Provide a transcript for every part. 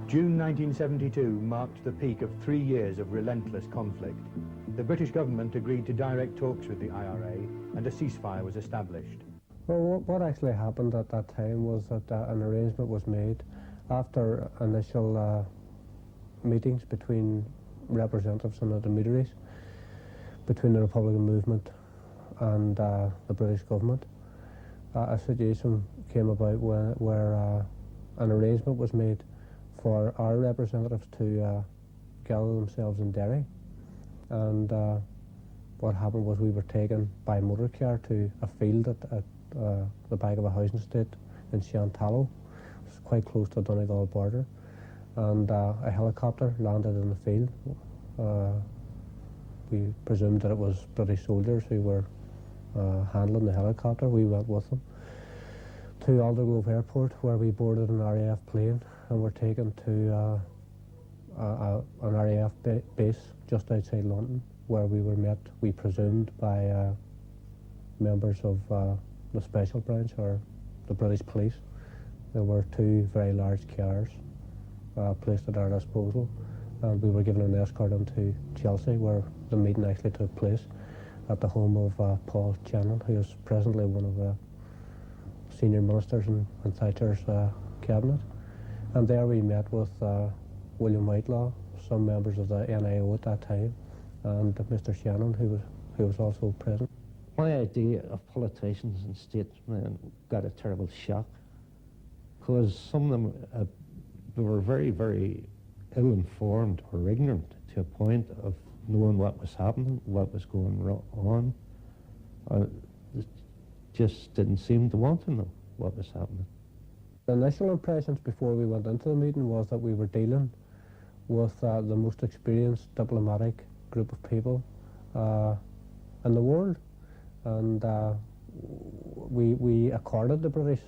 June 1972 marked the peak of 3 years of relentless conflict. The British government agreed to direct talks with the IRA and a ceasefire was established. Well, what actually happened at that time was that an arrangement was made after initial meetings between representatives and intermediaries between the Republican movement and the British government. A situation came about where an arrangement was made for our representatives to gather themselves in Derry, and what happened was we were taken by motor car to a field at the back of a housing estate in Shantallow, which is quite close to the Donegal border, and a helicopter landed in the field. We presumed that it was British soldiers who were handling the helicopter. We went with them to Aldergrove Airport, where we boarded an RAF plane and were taken to an RAF base just outside London, where we were met, we presumed, by members of the Special Branch or the British Police. There were 2 very large cars placed at our disposal, and we were given an escort into Chelsea, where the meeting actually took place at the home of Paul Channon, who is presently one of the senior ministers in Thatcher's cabinet. And there we met with William Whitehall, some members of the NIO at that time, and Mr. Shannon, who was also present. My idea of politicians and statesmen got a terrible shock, because some of them they were very, very ill-informed or ignorant to a point of knowing what was happening, what was going on. It just didn't seem to want to know what was happening. The initial impressions before we went into the meeting was that we were dealing with the most experienced diplomatic group of people in the world, and we accorded the British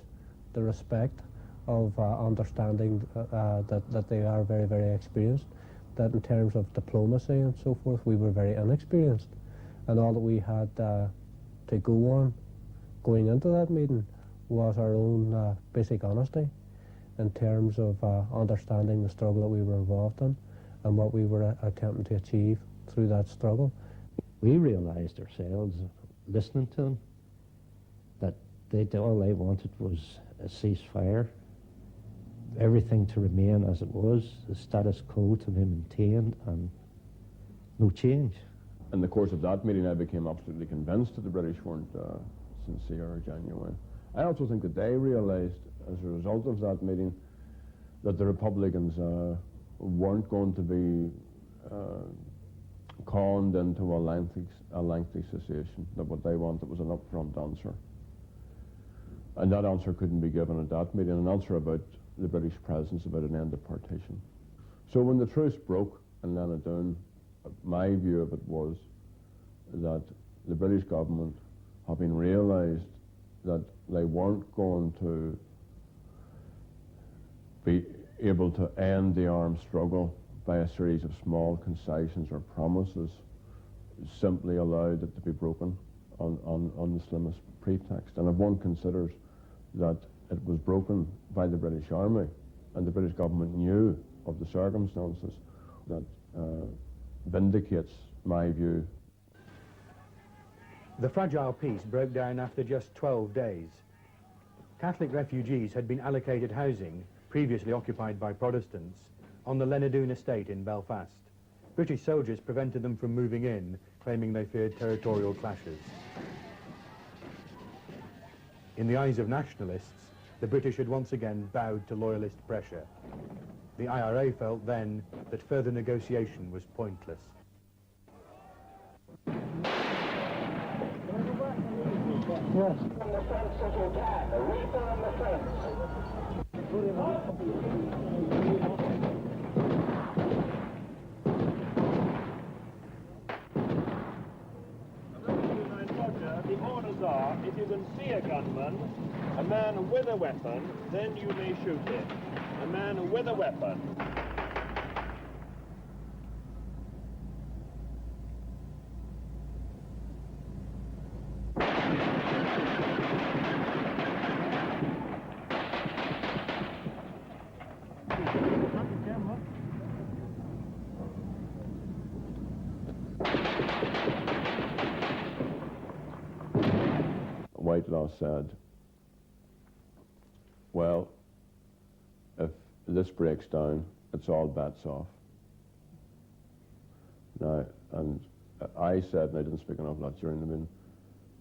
the respect of understanding that they are very, very experienced, that in terms of diplomacy and so forth we were very inexperienced, and all that we had to go on going into that meeting was our own basic honesty in terms of understanding the struggle that we were involved in and what we were attempting to achieve through that struggle. We realised ourselves, listening to them, that all they wanted was a ceasefire, everything to remain as it was, the status quo to be maintained, and no change. In the course of that meeting, I became absolutely convinced that the British weren't sincere or genuine. I also think that they realised, as a result of that meeting, that the Republicans weren't going to be conned into a lengthy cessation, that what they wanted was an upfront answer. And that answer couldn't be given at that meeting, an answer about the British presence, about an end of partition. So when the truce broke in Lenadoon, my view of it was that the British government, having realised that they weren't going to be able to end the armed struggle by a series of small concessions or promises, simply allowed it to be broken on the slimmest pretext. And if one considers that it was broken by the British Army, and the British government knew of the circumstances, that vindicates my view. The fragile peace broke down after just 12 days. Catholic refugees had been allocated housing, previously occupied by Protestants, on the Lenadoon estate in Belfast. British soldiers prevented them from moving in, claiming they feared territorial clashes. In the eyes of nationalists, the British had once again bowed to loyalist pressure. The IRA felt then that further negotiation was pointless. Yes. The orders are, if you can see a gunman, a man with a weapon, then you may shoot him. A man with a weapon. Whitelaw said, well, if this breaks down, it's all bets off. Now, and I said, and I didn't speak enough of that during the meeting,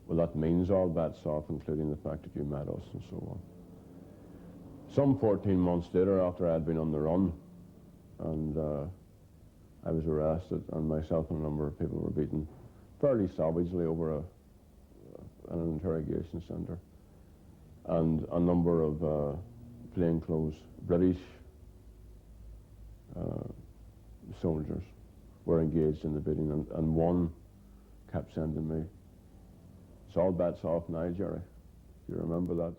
well, that means all bets off, including the fact that you met us and so on. Some 14 months later, after I had been on the run, and I was arrested, and myself and a number of people were beaten fairly savagely over an interrogation centre. And a number of plainclothes British soldiers were engaged in the beating, and one kept sending me, "It's all bets off now, Jerry. You remember that?"